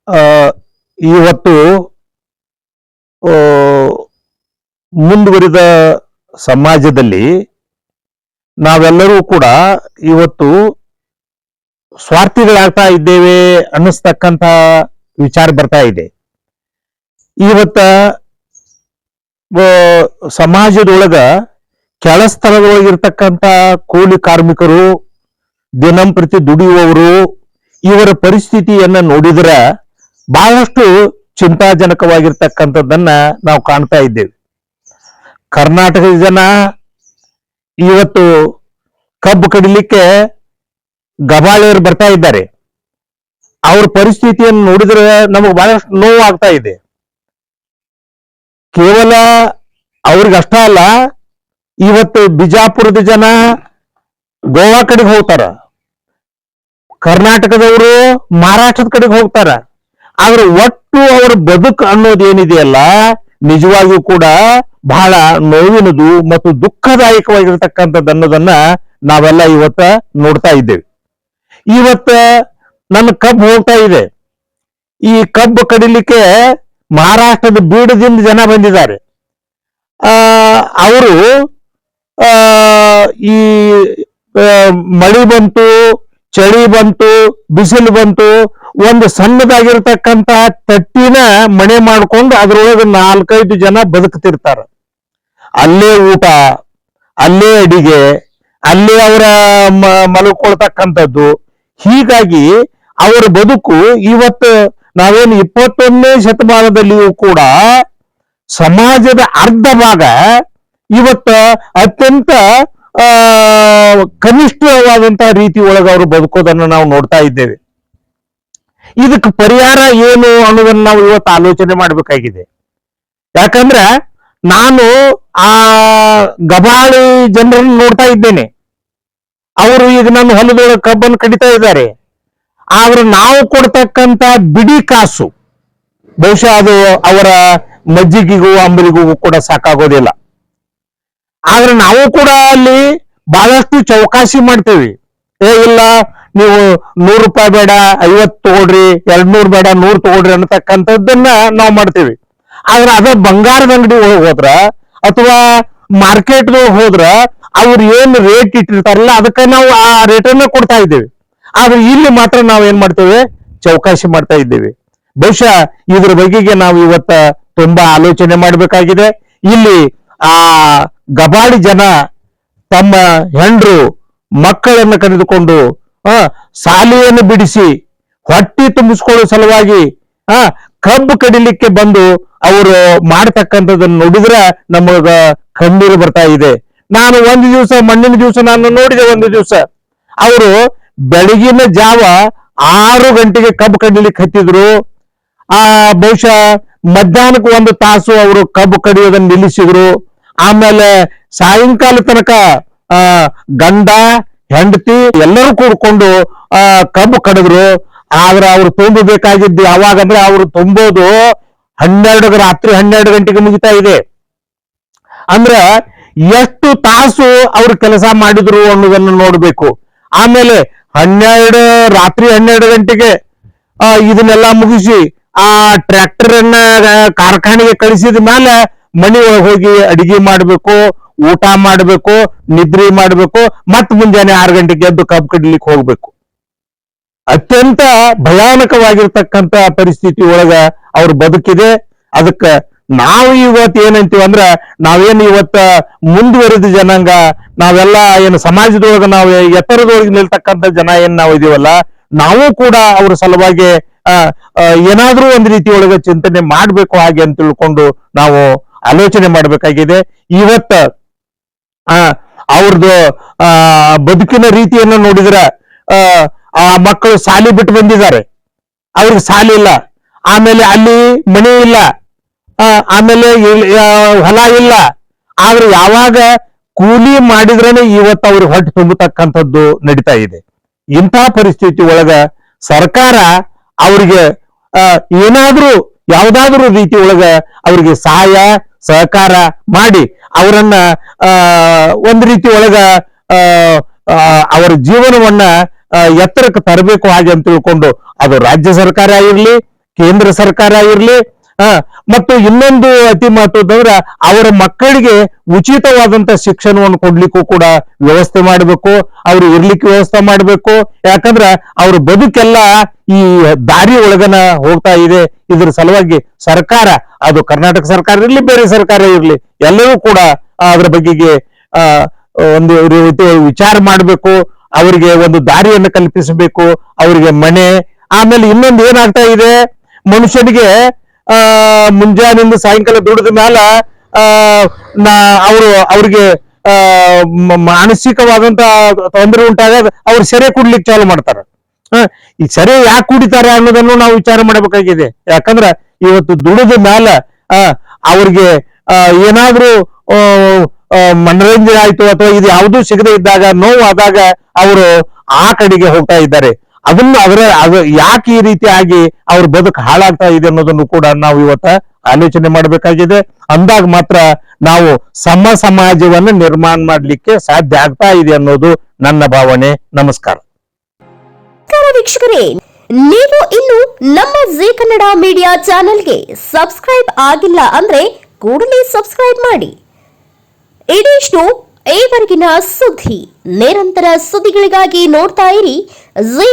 ಆ, ಇವತ್ತು ಆ, ಮುಂದುವರಿದ ಸಮಾಜದಲ್ಲಿ ನಾವೆಲ್ಲರೂ ಕೂಡ ಇವತ್ತು ಸ್ವಾರ್ಥಿಗಳಾಗ್ತಾ ಇದ್ದೇವೆ ಅನ್ನಿಸ್ತಕ್ಕಂಥ ವಿಚಾರ ಬರ್ತಾ ಇದೆ. ಇವತ್ತ ಆ, ಸಮಾಜದೊಳಗ ಕೆಳಸ್ಥಳದೊಳಗಿರ್ತಕ್ಕಂಥ ಕೂಲಿ ಕಾರ್ಮಿಕರು, ದಿನಂಪ್ರತಿ ದುಡಿಯುವವರು, ಇವರ ಪರಿಸ್ಥಿತಿಯನ್ನ ನೋಡಿದ್ರೆ ಬಹಳಷ್ಟು ಚಿಂತಾಜನಕವಾಗಿರ್ತಕ್ಕಂಥದ್ದನ್ನ ನಾವು ಕಾಣ್ತಾ ಇದ್ದೇವೆ. ಕರ್ನಾಟಕದ ಜನ ಇವತ್ತು ಕಬ್ಬು ಕಡಿಲಿಕ್ಕೆ ಗಬಾಳಿಯರು ಬರ್ತಾ ಇದ್ದಾರೆ. ಅವ್ರ ಪರಿಸ್ಥಿತಿಯನ್ನು ನೋಡಿದ್ರೆ ನಮಗೆ ಬಹಳಷ್ಟು ನೋವು ಆಗ್ತಾ ಇದೆ. ಕೇವಲ ಅವ್ರಿಗಷ್ಟ ಅಲ್ಲ, ಇವತ್ತು ಬಿಜಾಪುರದ ಜನ ಗೋವಾ ಕಡೆಗೆ ಹೋಗ್ತಾರ, ಕರ್ನಾಟಕದವರು ಮಹಾರಾಷ್ಟ್ರದ ಕಡೆಗೆ ಹೋಗ್ತಾರ. ಆದ್ರೆ ಒಟ್ಟು ಅವರ ಬದುಕು ಅನ್ನೋದು ಏನಿದೆಯಲ್ಲ, ನಿಜವಾಗಿಯೂ ಕೂಡ ಬಹಳ ನೋವಿನದು ಮತ್ತು ದುಃಖದಾಯಕವಾಗಿರ್ತಕ್ಕಂಥದ್ದು ಅನ್ನೋದನ್ನ ನಾವೆಲ್ಲ ಇವತ್ತ ನೋಡ್ತಾ ಇದ್ದೇವೆ. ಇವತ್ತ ನನ್ನ ಕಬ್ಬು ಹೋಗ್ತಾ ಇದೆ. ಈ ಕಬ್ಬು ಕಡಿಲಿಕ್ಕೆ ಮಹಾರಾಷ್ಟ್ರದ ಬೀಡದಿಂದ ಜನ ಬಂದಿದ್ದಾರೆ. ಅವರು ಈ ಮಳಿ ಬಂತು, ಚಳಿ ಬಂತು, ಬಿಸಿಲು ಬಂತು, ಒಂದು ಸಣ್ಣದಾಗಿರ್ತಕ್ಕಂತ ತಟ್ಟಿನ ಮನೆ ಮಾಡ್ಕೊಂಡು ಅದ್ರೊಳಗೆ 4-5 ಜನ ಬದುಕ್ತಿರ್ತಾರ. ಅಲ್ಲೇ ಊಟ, ಅಲ್ಲೇ ಅಡಿಗೆ, ಅಲ್ಲೇ ಅವರ ಮಲ್ಕೊಳ್ತಕ್ಕಂಥದ್ದು. ಹೀಗಾಗಿ ಅವರ ಬದುಕು ಇವತ್ತು ನಾವೇನು 21ನೇ ಶತಮಾನದಲ್ಲಿಯೂ ಕೂಡ ಸಮಾಜದ ಅರ್ಧ ಭಾಗ ಇವತ್ತು ಅತ್ಯಂತ ಕನಿಷ್ಠವಾದಂತಹ ರೀತಿ ಒಳಗೆ ಅವರು ಬದುಕೋದನ್ನು ನಾವು ನೋಡ್ತಾ ಇದ್ದೇವೆ. ಇದಕ್ಕೆ ಪರಿಹಾರ ಏನು ಅನ್ನೋದನ್ನ ನಾವು ಇವತ್ತು ಆಲೋಚನೆ ಮಾಡಬೇಕಾಗಿದೆ. ಯಾಕಂದ್ರೆ ನಾನು ಆ ಗಬಾಳಿ ಜನರನ್ನು ನೋಡ್ತಾ ಇದ್ದೇನೆ. ಅವರು ಈಗ ನನ್ನ ಹೊಲದೊಳಗೆ ಕಬ್ಬನ್ನು ಕಡಿತಾ ಇದ್ದಾರೆ. ಆದ್ರೆ ನಾವು ಕೊಡ್ತಕ್ಕಂತ ಬಿಡಿ ಕಾಸು ಬಹುಶಃ ಅದು ಅವರ ಮಜ್ಜಿಗೆಗೂ ಅಂಬಲಿಗೂ ಕೂಡ ಸಾಕಾಗೋದಿಲ್ಲ. ಆದ್ರೆ ನಾವು ಕೂಡ ಅಲ್ಲಿ ಬಹಳಷ್ಟು ಚೌಕಾಸಿ ಮಾಡ್ತೇವೆ. ಇಲ್ಲ, ನೀವು 100 ರೂಪಾಯಿ ಬೇಡ, 50 ತಗೊಳ್ರಿ, 200 ಬೇಡ, 100 ತಗೊಳ್ರಿ ಅನ್ನತಕ್ಕಂಥದ್ದನ್ನ ನಾವು ಮಾಡ್ತೇವೆ. ಆದ್ರೆ ಅದ ಬಂಗಾರದ ಅಂಗಡಿ ಒಳಗೆ ಹೋದ್ರ ಅಥವಾ ಮಾರ್ಕೆಟ್ ಹೋದ್ರ ಅವ್ರು ಏನ್ ರೇಟ್ ಇಟ್ಟಿರ್ತಾರಲ್ಲ ಅದಕ್ಕೆ ನಾವು ಆ ರೇಟನ್ನ ಕೊಡ್ತಾ ಇದ್ದೇವೆ. ಆದ್ರೆ ಇಲ್ಲಿ ಮಾತ್ರ ನಾವು ಏನ್ ಮಾಡ್ತೇವೆ, ಚೌಕಾಸಿ ಮಾಡ್ತಾ ಇದ್ದೇವೆ. ಬಹುಶಃ ಇದ್ರ ಬಗೆಗೆ ನಾವು ಇವತ್ತ ತುಂಬಾ ಆಲೋಚನೆ ಮಾಡಬೇಕಾಗಿದೆ. ಇಲ್ಲಿ ಆ ಗಬಾಳಿ ಜನ ತಮ್ಮ ಹೆಂಡ್ರು ಮಕ್ಕಳನ್ನು ಕರೆದುಕೊಂಡು ಸಾಲಿಯನ್ನು ಬಿಡಿಸಿ ಹೊಟ್ಟಿ ತುಂಬಿಸ್ಕೊಳ್ಳೋ ಸಲುವಾಗಿ ಕಬ್ಬು ಕಡಿಲಿಕ್ಕೆ ಬಂದು ಅವರು ಮಾಡ್ತಕ್ಕಂಥದ್ದನ್ನು ನೋಡಿದ್ರೆ ನಮಗ ಕಣ್ಣೀರು ಬರ್ತಾ ಇದೆ. ನಾನು ಒಂದು ದಿವಸ, ಮಣ್ಣಿನ ದಿವಸ ನಾನು ನೋಡಿದೆ. ಒಂದು ದಿವಸ ಅವರು ಬೆಳಗಿನ ಜಾವ 6 ಗಂಟೆಗೆ ಕಬ್ಬು ಕಡಿಲಿಕ್ಕೆ ಹತ್ತಿದ್ರು. ಬಹುಶಃ ಮಧ್ಯಾಹ್ನಕ್ಕೆ 1 ತಾಸು ಅವರು ಕಬ್ಬು ಕಡಿಯೋದನ್ನು ನಿಲ್ಲಿಸಿದ್ರು. ಆಮೇಲೆ ಸಾಯಂಕಾಲ ತನಕ ಗಂಡ ಹೆಂಡತಿ ಎಲ್ಲರೂ ಕೂಡ್ಕೊಂಡು ಕಬ್ಬು ಕಡಿದ್ರು. ಆದ್ರೆ ಅವ್ರು ತುಂಬಬೇಕಾಗಿದ್ದು ಯಾವಾಗಂದ್ರೆ ಅವ್ರು ತುಂಬೋದು ರಾತ್ರಿ 12 ಗಂಟೆಗೆ ಮುಗಿತಾ ಇದೆ. ಅಂದ್ರ ಎಷ್ಟು ತಾಸು ಅವ್ರು ಕೆಲಸ ಮಾಡಿದ್ರು ಅನ್ನೋದನ್ನು ನೋಡ್ಬೇಕು. ಆಮೇಲೆ ರಾತ್ರಿ 12 ಗಂಟೆಗೆ ಇದನ್ನೆಲ್ಲ ಮುಗಿಸಿ ಆ ಟ್ರ್ಯಾಕ್ಟರ್ ಅನ್ನ ಕಾರ್ಖಾನೆಗೆ ಕಳಿಸಿದ ಮೇಲೆ ಮನೆ ಒಳಗೆ ಹೋಗಿ ಅಡಿಗೆ ಮಾಡ್ಬೇಕು, ಊಟ ಮಾಡ್ಬೇಕು, ನಿದ್ರೆ ಮಾಡ್ಬೇಕು, ಮತ್ ಮುಂಜಾನೆ 6 ಗಂಟೆಗೆ ಎದ್ದು ಕಬ್ಬು ಕಡಿಲಿಕ್ಕೆ ಹೋಗ್ಬೇಕು. ಅತ್ಯಂತ ಭಯಾನಕವಾಗಿರ್ತಕ್ಕಂಥ ಪರಿಸ್ಥಿತಿ ಒಳಗ ಅವ್ರ ಬದುಕಿದೆ. ಅದಕ್ಕ ನಾವು ಇವತ್ತು ಏನಂತೀವಿ ಅಂದ್ರ, ನಾವೇನು ಇವತ್ತ ಮುಂದುವರೆದ ಜನಾಂಗ, ನಾವೆಲ್ಲ ಏನು ಸಮಾಜದೊಳಗ ನಾವು ಎತ್ತರದೊಳಗೆ ನಿಲ್ತಕ್ಕಂಥ ಜನ ಏನ್ ನಾವು ಇದೀವಲ್ಲ, ನಾವು ಕೂಡ ಅವ್ರ ಸಲುವಾಗಿ ಏನಾದ್ರೂ ಒಂದು ರೀತಿ ಒಳಗೆ ಚಿಂತನೆ ಮಾಡ್ಬೇಕು ಹಾಗೆ ಅಂತ ತಿಳ್ಕೊಂಡು ನಾವು ಆಲೋಚನೆ ಮಾಡ್ಬೇಕಾಗಿದೆ. ಇವತ್ತ ಅವ್ರದ್ದು ಬದುಕಿನ ರೀತಿಯನ್ನು ನೋಡಿದ್ರೆ ಆ ಮಕ್ಕಳು ಸಾಲಿ ಬಿಟ್ಟು ಬಂದಿದ್ದಾರೆ, ಅವ್ರಿಗೆ ಸಾಲಿ ಇಲ್ಲ, ಆಮೇಲೆ ಅಲ್ಲಿ ಮನೆ ಇಲ್ಲ, ಆಮೇಲೆ ಹೊಲ ಇಲ್ಲ. ಆದ್ರೆ ಯಾವಾಗ ಕೂಲಿ ಮಾಡಿದ್ರೇನೆ ಇವತ್ತು ಅವ್ರಿಗೆ ಹೊಟ್ಟೆ ತುಂಬತಕ್ಕಂಥದ್ದು ನಡೀತಾ ಇದೆ. ಇಂಥ ಪರಿಸ್ಥಿತಿ ಒಳಗ ಸರ್ಕಾರ ಅವ್ರಿಗೆ ಏನಾದ್ರೂ ಯಾವ್ದಾದ್ರೂ ರೀತಿ ಒಳಗ ಅವ್ರಿಗೆ ಸಹಾಯ ಸಹಕಾರ ಮಾಡಿ ಅವರನ್ನ ಒಂದು ರೀತಿ ಒಳಗ ಅವರ ಜೀವನವನ್ನ ಎತ್ತರಕ್ಕೆ ತರಬೇಕು ಹಾಗೆ ಅಂತ ತಿಳ್ಕೊಂಡು, ಅದು ರಾಜ್ಯ ಸರ್ಕಾರ ಇರಲಿ, ಕೇಂದ್ರ ಸರ್ಕಾರ ಇರ್ಲಿ, ಮತ್ತು ಇನ್ನೊಂದು ಅತಿ ಮಹತ್ವದಂದ್ರ ಅವರ ಮಕ್ಕಳಿಗೆ ಉಚಿತವಾದಂತ ಶಿಕ್ಷಣವನ್ನು ಕೊಡ್ಲಿಕ್ಕೂ ಕೂಡ ವ್ಯವಸ್ಥೆ ಮಾಡಬೇಕು, ಅವ್ರು ಇರ್ಲಿಕ್ಕೆ ವ್ಯವಸ್ಥೆ ಮಾಡಬೇಕು. ಯಾಕಂದ್ರ ಅವ್ರ ಬದುಕೆಲ್ಲ ಈ ದಾರಿ ಒಳಗನ ಹೋಗ್ತಾ ಇದೆ. ಇದ್ರ ಸಲುವಾಗಿ ಸರ್ಕಾರ, ಅದು ಕರ್ನಾಟಕ ಸರ್ಕಾರ ಇರ್ಲಿ, ಬೇರೆ ಸರ್ಕಾರ ಇರ್ಲಿ, ಎಲ್ಲರೂ ಕೂಡ ಅದ್ರ ಬಗೆಗೆ ಒಂದು ರೀತಿ ವಿಚಾರ ಮಾಡಬೇಕು. ಅವರಿಗೆ ಒಂದು ದಾರಿಯನ್ನು ಕಲ್ಪಿಸಬೇಕು, ಅವರಿಗೆ ಮನೆ. ಆಮೇಲೆ ಇನ್ನೊಂದು ಏನಾಗ್ತಾ ಇದೆ, ಮನುಷ್ಯನಿಗೆ ಮುಂಜಾನಿಂದ ಸಾಯಂಕಾಲ ದುಡಿದ ಮ್ಯಾಲ ಅವ್ರಿಗೆ ಮಾನಸಿಕವಾದಂತ ತೊಂದರೆ ಉಂಟಾಗ ಅವ್ರು ಸೆರೆ ಕುಡ್ಲಿಕ್ಕೆ ಚಾಲು ಮಾಡ್ತಾರ. ಈ ಸೆರೆ ಯಾಕೆ ಕುಡಿತಾರೆ ಅನ್ನೋದನ್ನು ನಾವು ವಿಚಾರ ಮಾಡಬೇಕಾಗಿದೆ. ಯಾಕಂದ್ರ ಇವತ್ತು ದುಡಿದ ಮ್ಯಾಲ ಅವ್ರಿಗೆ ಏನಾದ್ರೂ ಮನರಂಜನೆ ಆಯ್ತು ಅಥವಾ ಇದು ಯಾವುದೂ ಸಿಗದೆ ಇದ್ದಾಗ, ನೋವಾದಾಗ ಅವರು ಆ ಕಡೆಗೆ ಹೋಗ್ತಾ ಇದ್ದಾರೆ. ಅದು ಯಾಕೆ ಈ ರೀತಿಯಾಗಿ ಅವ್ರ ಬದುಕು ಹಾಳಾಗ್ತಾ ಇದೆ ಅನ್ನೋದನ್ನು ಕೂಡ ನಾವು ಇವತ್ತ ಆಲೋಚನೆ ಮಾಡಬೇಕಾಗಿದೆ. ಅಂದಾಗ ಮಾತ್ರ ನಾವು ಸಮಾಜವನ್ನು ನಿರ್ಮಾಣ ಮಾಡ್ಲಿಕ್ಕೆ ಸಾಧ್ಯ ಆಗ್ತಾ ಇದೆ ಅನ್ನೋದು ನನ್ನ ಭಾವನೆ. ನಮಸ್ಕಾರ ವೀಕ್ಷಕರೇ, ನೀವು ಇನ್ನು ನಮ್ಮ ಜೀ ಕನ್ನಡ ಮೀಡಿಯಾ ಚಾನೆಲ್ಗೆ ಸಬ್ಸ್ಕ್ರೈಬ್ ಆಗಿಲ್ಲ ಅಂದ್ರೆ ಕೂಡಲೇ ಸಬ್ಸ್ಕ್ರೈಬ್ ಮಾಡಿ. ಇದಿಷ್ಟು ಈವರೆಗಿನ ಸುದ್ದಿ. ನಿರಂತರ ಸುದ್ದಿಗಳಿಗಾಗಿ ನೋಡ್ತಾ ಇರಿ ಜೀ